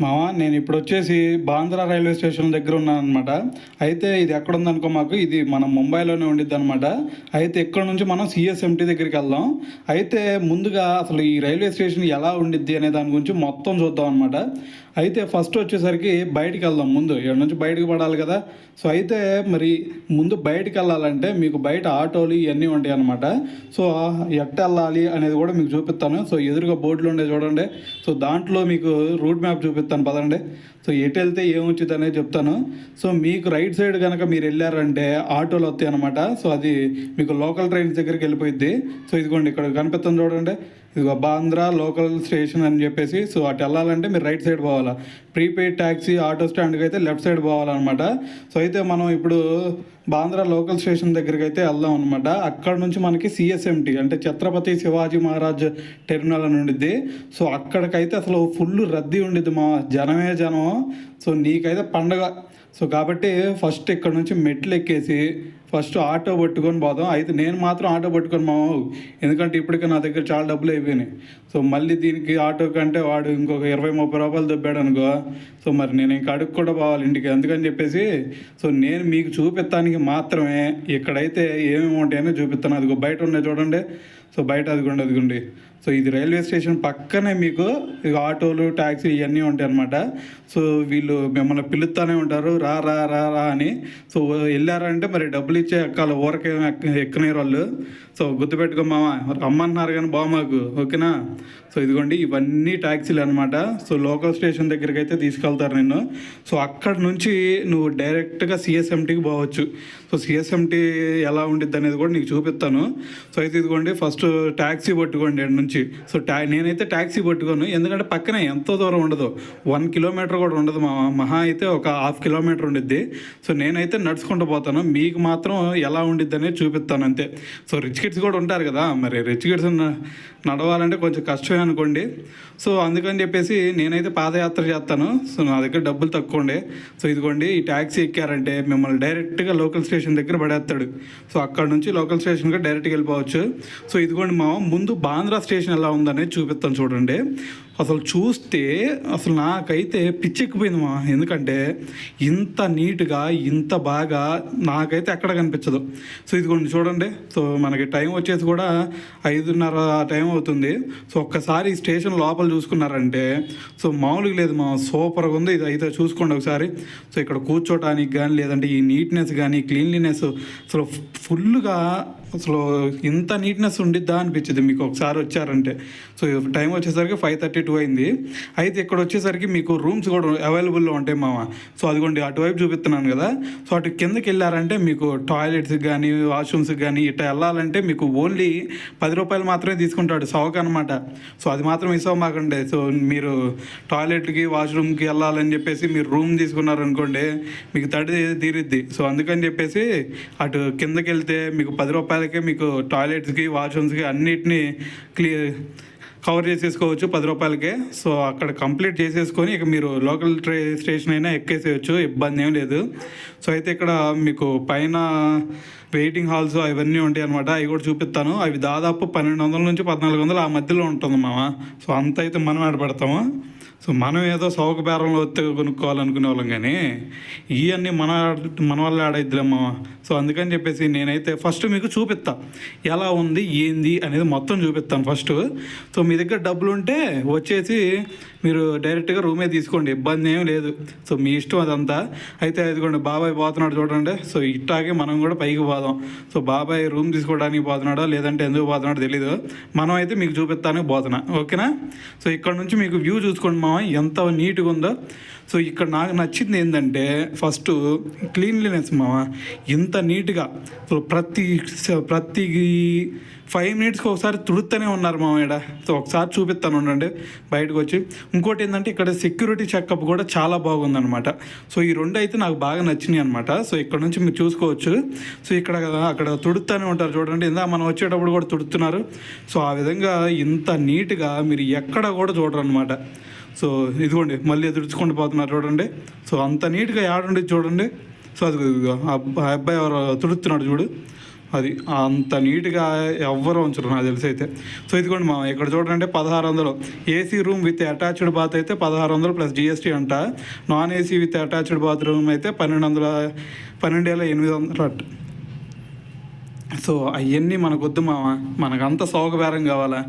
మామ నేను ఇప్పుడు వచ్చేసి బాంద్రా రైల్వే స్టేషన్ దగ్గర ఉన్నాను అనమాట. అయితే ఇది ఎక్కడ ఉందనుకో, మాకు ఇది మన ముంబైలోనే ఉండిద్ది అనమాట. అయితే ఇక్కడ నుంచి మనం సిఎస్ఎంటీ దగ్గరికి వెళ్దాం. అయితే ముందుగా అసలు ఈ రైల్వే స్టేషన్ ఎలా ఉండిద్ది అనే దాని గురించి మొత్తం చూద్దాం అనమాట. అయితే ఫస్ట్ వచ్చేసరికి బయటికి వెళ్దాం. ముందు ఇక్కడ నుంచి బయటకు పడాలి కదా. సో అయితే మరి ముందు బయటికి వెళ్ళాలంటే మీకు బయట ఆటోలు ఇవన్నీ ఉంటాయి అనమాట. సో ఎట్ట వెళ్ళాలి అనేది కూడా మీకు చూపిస్తాను. సో ఎదురుగా బోర్డులు ఉండే చూడండి. సో దాంట్లో మీకు రూట్ మ్యాప్ చూపిస్తాను పదండి. సో ఎటు వెళ్తే ఏమొచ్చింది అనేది చెప్తాను. సో మీకు రైట్ సైడ్ కనుక మీరు వెళ్ళారంటే ఆటోలు వస్తాయి అనమాట. సో అది మీకు లోకల్ ట్రైన్స్ దగ్గరికి వెళ్ళిపోయింది. సో ఇదిగోండి ఇక్కడ కనిపిస్తుంది చూడండి. ఇదిగో బాంద్రా లోకల్ స్టేషన్ అని చెప్పేసి. సో అటు వెళ్ళాలంటే మీరు రైట్ సైడ్ పోవాలా. ప్రీపెయిడ్ ట్యాక్సీ ఆటో స్టాండ్కి అయితే లెఫ్ట్ సైడ్ పోవాలన్నమాట. సో అయితే మనం ఇప్పుడు బాంద్రా లోకల్ స్టేషన్ దగ్గరికి అయితే వెళ్దాం అనమాట. అక్కడ నుంచి మనకి సిఎస్ఎంటీ అంటే ఛత్రపతి శివాజీ మహారాజ్ టెర్మినల్ అని ఉండిద్ది. సో అక్కడికైతే అసలు ఫుల్ రద్దీ ఉండిద్ది మా, జనమే జనం. సో నీకైతే పండగ. సో కాబట్టి ఫస్ట్ ఇక్కడ నుంచి మెట్లు ఎక్కేసి ఫస్ట్ ఆటో పట్టుకొని పోదాం. అయితే నేను మాత్రం ఆటో పట్టుకొని మావు, ఎందుకంటే ఇప్పటికే నా దగ్గర చాలా డబ్బులు అయిపోయినాయి. సో మళ్ళీ దీనికి ఆటో కంటే వాడు ఇంకొక 20-30 రూపాయలు దొబ్బాడు అనుకో. సో మరి నేను ఇంక అడుగు కూడా పోవాలి ఇంటికి, అందుకని చెప్పేసి సో నేను మీకు చూపిస్తానికి మాత్రమే ఇక్కడైతే ఏమేమి ఉంటాయని చూపిస్తాను. అదిగో బయట ఉన్నాయి చూడండి. సో బయట అదిగోండి. సో ఇది రైల్వే స్టేషన్ పక్కనే మీకు ఆటోలు ట్యాక్సీ ఇవన్నీ ఉంటాయి అన్నమాట. సో వీళ్ళు మిమ్మల్ని పిలుస్తూనే ఉంటారు, రా రా రా రా అని. సో వెళ్ళారంటే మరి డబ్బులు ఇచ్చే ఎక్కాలి, ఊరకే ఎక్కనే వాళ్ళు. సో గుర్తుపెట్టుకో మామ, రమ్మన్నారు కానీ బామాకు, ఓకేనా. సో ఇదిగోండి ఇవన్నీ ట్యాక్సీలు అనమాట. సో లోకల్ స్టేషన్ దగ్గరికి అయితే తీసుకెళ్తారు నిన్ను. సో అక్కడ నుంచి నువ్వు డైరెక్ట్గా సిఎస్ఎంటీకి పోవచ్చు. సో సిఎస్ఎంటీ ఎలా ఉండిద్ది అనేది కూడా నీకు చూపిస్తాను. సో అయితే ఇదిగోండి ఫస్ట్ ట్యాక్సీ పట్టుకోండి ఇక్కడ నుంచి. సో నేనైతే ట్యాక్సీ పట్టుకోను, ఎందుకంటే పక్కనే ఎంతో దూరం ఉండదు, 1 కిలోమీటర్ కూడా ఉండదు మహా అయితే ఒక 1/2 కిలోమీటర్ ఉండిద్ది. సో నేనైతే నడుచుకుంటూ పోతాను, మీకు మాత్రం ఎలా ఉండిద్ది అనేది చూపిస్తాను అంతే. సో రిచ్ కిడ్స్ కూడా ఉంటారు కదా, మరి రిచ్ కిడ్స్ నడవాలంటే కొంచెం కష్టమే అనుకోండి. సో అందుకని చెప్పేసి నేనైతే పాదయాత్ర చేస్తాను. సో నా దగ్గర డబ్బులు తక్కువ ఉండే. సో ఇదిగోండి ఈ ట్యాక్సీ ఎక్కారంటే మిమ్మల్ని డైరెక్ట్గా లోకల్ స్టేషన్ దగ్గర పడేస్తాడు. సో అక్కడ నుంచి లోకల్ స్టేషన్గా డైరెక్ట్గా వెళ్ళిపోవచ్చు. సో ఇదిగోండి ముందు బాంద్రా స్టేషన్ ఎలా ఉందనేది చూపిస్తాను చూడండి. అసలు చూస్తే అసలు నాకైతే పిచ్చెక్కిపోయింది ఎందుకంటే ఇంత నీట్గా ఇంత బాగా నాకైతే ఎక్కడ కనిపించదు. సో ఇదిగోండి చూడండి. సో మనకి టైం వచ్చేసి కూడా 5:30 టైం అవుతుంది. సో ఒక్కసారి ఈ స్టేషన్ లోపల చూసుకున్నారంటే సో మామూలుగా లేదు సూపర్గా ఉంది. ఇది అయితే చూసుకోండి ఒకసారి. సో ఇక్కడ కూర్చోటానికి కానీ లేదంటే ఈ నీట్నెస్ కానీ క్లీన్లీనెస్ అసలు ఫుల్గా, అసలు ఇంత నీట్నెస్ ఉండిద్దా అనిపించింది మీకు ఒకసారి వచ్చారంటే. సో టైం వచ్చేసరికి 5:32 అయింది. అయితే ఇక్కడ వచ్చేసరికి మీకు రూమ్స్ కూడా అవైలబుల్లో ఉంటాయి సో అదిగోండి అటువైపు చూపిస్తున్నాను కదా. సో అటు కిందకి వెళ్ళారంటే మీకు టాయిలెట్స్కి కానీ వాష్రూమ్స్కి కానీ ఇట్లా వెళ్ళాలంటే మీకు ఓన్లీ 10 రూపాయలు మాత్రమే తీసుకుంటాడు సౌక అనమాట. సో అది మాత్రం ఇస్తాం మాకండి. సో మీరు టాయిలెట్కి వాష్రూమ్కి వెళ్ళాలని చెప్పేసి మీరు రూమ్ తీసుకున్నారనుకోండి, మీకు తడి తీరిద్ది. సో అందుకని చెప్పేసి అటు కిందకి వెళ్తే మీకు 10 రూపాయలకే మీకు టాయిలెట్స్కి వాష్రూమ్స్కి అన్నిటినీ కవర్ చేసేసుకోవచ్చు 10 రూపాయలకే. సో అక్కడ కంప్లీట్ చేసేసుకొని ఇక మీరు లోకల్ స్టేషన్ అయినా ఎక్కేసేయచ్చు, ఇబ్బంది ఏం లేదు. సో అయితే ఇక్కడ మీకు పైన వెయిటింగ్ హాల్స్ అవన్నీ ఉంటాయి అనమాట. అవి కూడా చూపిస్తాను. అవి దాదాపు 1200 నుంచి 1400 ఆ మధ్యలో ఉంటుంది సో అంత అయితే మనం ఆడపడతాము. సో మనం ఏదో సౌక బేరంలో వస్తే కొనుక్కోవాలనుకునే వాళ్ళం, కానీ ఇవన్నీ మన వల్ల ఆడైద్దిలేమ్మా. సో అందుకని చెప్పేసి నేనైతే ఫస్ట్ మీకు చూపిస్తా ఎలా ఉంది ఏంది అనేది మొత్తం చూపిస్తాను ఫస్ట్. సో మీ దగ్గర డబ్బులు ఉంటే వచ్చేసి మీరు డైరెక్ట్గా రూమే తీసుకోండి, ఇబ్బంది ఏం లేదు. సో మీ ఇష్టం అదంతా. అయితే అదిగోండి బాబాయ్ పోతున్నాడు చూడండి. సో ఇట్టాగే మనం కూడా పైకి పోదాం. సో బాబాయ్ రూమ్ తీసుకోవడానికి పోతున్నాడో లేదంటే ఎందుకు పోతున్నాడో తెలీదు, మనం అయితే మీకు చూపిస్తానికి పోతున్నా, ఓకేనా. సో ఇక్కడ నుంచి మీకు వ్యూ చూసుకోండి ఎంత నీట్గా ఉందో. సో ఇక్కడ నాకు నచ్చింది ఏంటంటే ఫస్ట్ క్లీన్లీనెస్ ఇంత నీట్గా. సో ప్రతి 5 మినిట్స్కి ఒకసారి తుడుతూనే ఉన్నారు ఇక్కడ. సో ఒకసారి చూపిస్తాను ఉండండి బయటకు వచ్చి. ఇంకోటి ఏంటంటే ఇక్కడ సెక్యూరిటీ చెకప్ కూడా చాలా బాగుందన్నమాట. సో ఈ రెండు అయితే నాకు బాగా నచ్చినాయి అనమాట. సో ఇక్కడ నుంచి మీరు చూసుకోవచ్చు. సో ఇక్కడ అక్కడ తుడుతూనే ఉంటారు చూడండి, ఇందా మనం వచ్చేటప్పుడు కూడా తుడుతున్నారు. సో ఆ విధంగా ఇంత నీట్గా మీరు ఎక్కడ కూడా చూడరు అనమాట. సో ఇదిగోండి మళ్ళీ ఎదుర్చుకుంటూ పోతున్నారు చూడండి. సో అంత నీట్గా ఆడండి చూడండి. సో అది ఆ అబ్బాయి ఎవరు తుడుతున్నాడు చూడు. అది అంత నీట్గా ఎవ్వరు ఉంచరు నాకు తెలిసి అయితే. సో ఇదిగోండి మా ఇక్కడ చూడండి 1600 AC room with attached bath అయితే 1600 ప్లస్ జిఎస్టీ అంట. Non AC with attached bathroom అయితే 12,800 అట్. సో అవన్నీ మనకొద్దు మామ, మనకంత సౌకర్యం కావాలా.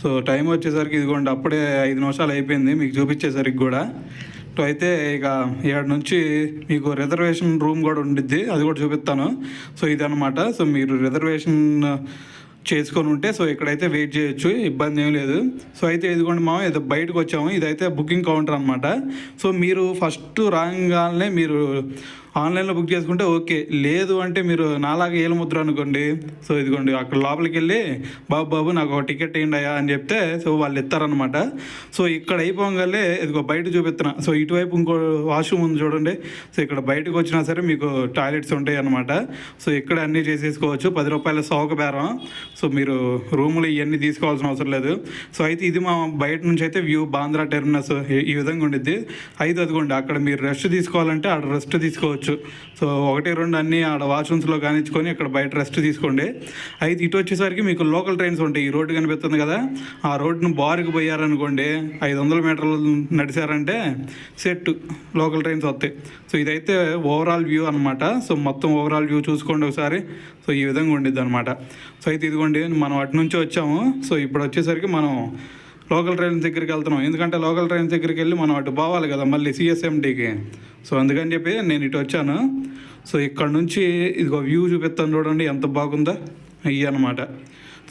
సో టైం వచ్చేసరికి ఇదిగోండి అప్పుడే 5 నిమిషాలు అయిపోయింది మీకు చూపించేసరికి కూడా. సో అయితే ఇక 7 నుంచి మీకు రిజర్వేషన్ రూమ్ కూడా ఉండిద్ది, అది కూడా చూపిస్తాను. సో ఇదనమాట. సో మీరు రిజర్వేషన్ చేసుకొని ఉంటే సో ఇక్కడైతే వెయిట్ చేయొచ్చు, ఇబ్బంది ఏం లేదు. సో అయితే ఇదిగోండి మామ ఇది బయటకు వచ్చాము, ఇదైతే బుకింగ్ కౌంటర్ అనమాట. సో మీరు ఫస్ట్ రాగానే మీరు ఆన్లైన్లో బుక్ చేసుకుంటే ఓకే, లేదు అంటే మీరు నాలాగా ఏలుముద్ర అనుకోండి. సో ఇదిగోండి అక్కడ లోపలికి వెళ్ళి బాబు నాకు ఒక టికెట్ వేయండియా అని చెప్తే సో వాళ్ళు ఇస్తారనమాట. సో ఇక్కడ అయిపోగానే ఇదిగో బయట చూపిస్తున్నా. సో ఇటువైపు ఇంకో వాష్రూమ్ ఉంది చూడండి. సో ఇక్కడ బయటకు వచ్చినా సరే మీకు టాయిలెట్స్ ఉంటాయి అనమాట. సో ఇక్కడ అన్నీ చేసేసుకోవచ్చు, 10 రూపాయల సౌక బేరం. సో మీరు రూములు ఇవన్నీ తీసుకోవాల్సిన అవసరం లేదు. సో అయితే ఇది మా బయట నుంచి అయితే వ్యూ బాంద్రా టెర్మినస్ ఈ విధంగా ఉండిద్ది. అయితే అదిగోండి అక్కడ మీరు రెస్ట్ తీసుకోవాలంటే ఆడ రెస్ట్ తీసుకోవచ్చు. సో 1-2 అన్నీ ఆడ వాష్రూమ్స్లో కానిచ్చుకొని ఇక్కడ బయట రెస్ట్ తీసుకోండి. అయితే ఇటు వచ్చేసరికి మీకు లోకల్ ట్రైన్స్ ఉంటాయి. ఈ రోడ్డు కనిపిస్తుంది కదా, ఆ రోడ్డును బారుకు పోయారనుకోండి 500 మీటర్లు నడిచారంటే సెట్ లోకల్ ట్రైన్స్ వస్తాయి. సో ఇదైతే ఓవరాల్ వ్యూ అనమాట. సో మొత్తం ఓవరాల్ వ్యూ చూసుకోండి ఒకసారి. సో ఈ విధంగా ఉండిద్ది అనమాట. సో అయితే ఇదిగోండి మనం అటు నుంచి వచ్చాము. సో ఇప్పుడు వచ్చేసరికి మనం లోకల్ ట్రైన్ దగ్గరికి వెళ్తున్నాం, ఎందుకంటే లోకల్ ట్రైన్ దగ్గరికి వెళ్ళి మనం అటు పోవాలి కదా మళ్ళీ సిఎస్ఎంటీకి. సో అందుకని చెప్పి నేను ఇటు వచ్చాను. సో ఇక్కడ నుంచి ఇదిగో వ్యూ చూపిస్తాను చూడండి ఎంత బాగుందో ఇవి అనమాట.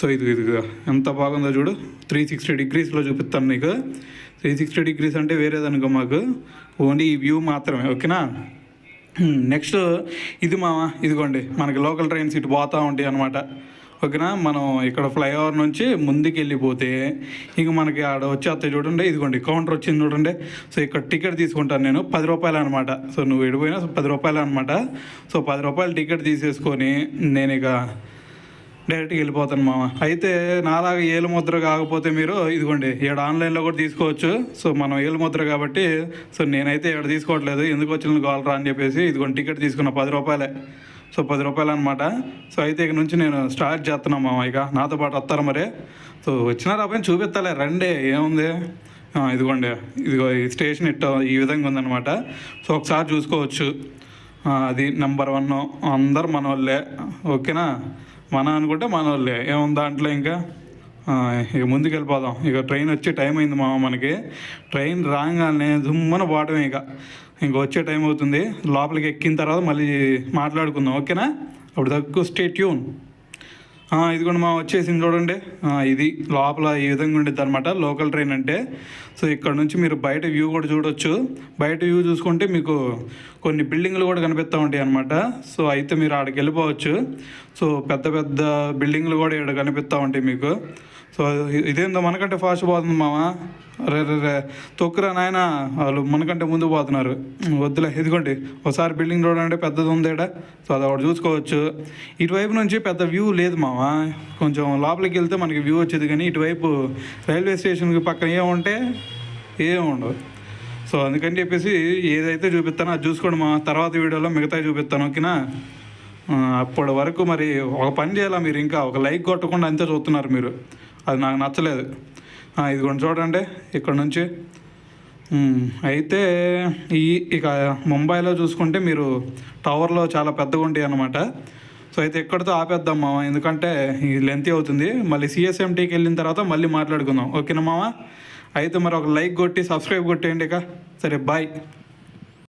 సో ఇదిగో ఎంత బాగుందో చూడు, 360 డిగ్రీస్లో చూపిస్తాను నీకు. 360 డిగ్రీస్ అంటే వేరేదనుకో, మాకు ఓన్లీ ఈ వ్యూ మాత్రమే, ఓకేనా. నెక్స్ట్ ఇది ఇదిగోండి మనకి లోకల్ ట్రైన్స్ ఇటు పోతూ ఉంటాయి అనమాట, ఓకేనా. మనం ఇక్కడ ఫ్లైఓవర్ నుంచి ముందుకు వెళ్ళిపోతే ఇంక మనకి ఆడ వచ్చేస్తాయి చూడండి. ఇదిగోండి కౌంటర్ వచ్చింది చూడండి. సో ఇక్కడ టికెట్ తీసుకుంటాను నేను, 10 రూపాయలు అనమాట. సో నువ్వు ఎడిపోయినా 10 రూపాయలు అనమాట. సో 10 రూపాయలు టికెట్ తీసేసుకొని నేను ఇక డైరెక్ట్గా వెళ్ళిపోతాను మామ. అయితే నాలాగా ఏలుముద్ర కాకపోతే మీరు ఇదిగోండి ఇక్కడ ఆన్లైన్లో కూడా తీసుకోవచ్చు. సో మనం ఏలుముద్ర కాబట్టి సో నేనైతే ఇక్కడ తీసుకోవట్లేదు, ఎందుకు వచ్చిన కావాలరా అని చెప్పేసి ఇదిగోండి టికెట్ తీసుకున్న 10 రూపాయలే. సో 10 రూపాయలు అనమాట. సో అయితే ఇక నుంచి నేను స్టార్ట్ చేస్తున్నాను మామ, ఇక నాతో పాటు వస్తారా మరి. సో వచ్చిన రాబోయే చూపిస్తాలే రండి, ఏముంది. ఇదిగోండి ఇదిగో ఈ స్టేషన్ ఇట్ట ఈ విధంగా ఉందన్నమాట. సో ఒకసారి చూసుకోవచ్చు. అది నెంబర్ 1 అందరు మన వాళ్ళే, ఓకేనా. మన అనుకుంటే మన వాళ్ళే, ఏముంది దాంట్లో. ఇంకా ఇక ముందుకు వెళ్ళిపోదాం. ఇక ట్రైన్ వచ్చే టైం అయింది మామ మనకి. ట్రైన్ రాగానే దుమ్మన పోవటమే, ఇంక వచ్చే టైం అవుతుంది. లోపలికి ఎక్కిన తర్వాత మళ్ళీ మాట్లాడుకుందాం, ఓకేనా. అప్పుడు తక్కువ స్టే ట్యూన్. ఇది కూడా వచ్చేసింది చూడండి. ఇది లోపల ఈ విధంగా ఉండేది అనమాట లోకల్ ట్రైన్ అంటే. సో ఇక్కడ నుంచి మీరు బయట వ్యూ కూడా చూడొచ్చు. బయట వ్యూ చూసుకుంటే మీకు కొన్ని బిల్డింగ్లు కూడా కనిపిస్తూ ఉంటాయి అనమాట. సో అయితే మీరు ఆడికి వెళ్ళిపోవచ్చు. సో పెద్ద పెద్ద బిల్డింగ్లు కూడా ఇక్కడ కనిపిస్తూ ఉంటాయి మీకు. సో ఇదేందో మనకంటే ఫాస్ట్ పోతుంది మామ. రే తొక్కురా నాయన, వాళ్ళు మనకంటే ముందు పోతున్నారు. వద్దులే, ఇదిగోండి ఒకసారి బిల్డింగ్ చూడండి పెద్దది ఉందేడా. సో అది ఒకటి చూసుకోవచ్చు. ఇటువైపు నుంచి పెద్ద వ్యూ లేదు మామ, కొంచెం లోపలికి వెళ్తే మనకి వ్యూ వచ్చేది. కానీ ఇటువైపు రైల్వే స్టేషన్కి పక్కన ఏముంటే ఏముండవు. సో అందుకని చెప్పేసి ఏదైతే చూపిస్తానో అది చూసుకోండి మా. తర్వాత వీడియోలో మిగతా చూపిస్తాను, ఓకేనా. అప్పటి వరకు మరి ఒక పని చేయాలా మీరు, ఇంకా ఒక లైక్ కొట్టకుండా అంతే చూస్తున్నారు మీరు, అది నాకు నచ్చలేదు. ఇదిగోండి చూడండి ఇక్కడ నుంచి. అయితే ఇక ముంబైలో చూసుకుంటే మీరు టవర్లో చాలా పెద్దగా ఉంటాయి అన్నమాట. సో అయితే ఎక్కడితో ఆపేద్దాం మామ, ఎందుకంటే ఇది లెంతీ అవుతుంది. మళ్ళీ సిఎస్ఎంటీకి వెళ్ళిన తర్వాత మళ్ళీ మాట్లాడుకుందాం, ఓకేనా మామ. అయితే మరి ఒక లైక్ కొట్టి సబ్స్క్రైబ్ కొట్టేయండి ఇక. సరే బాయ్.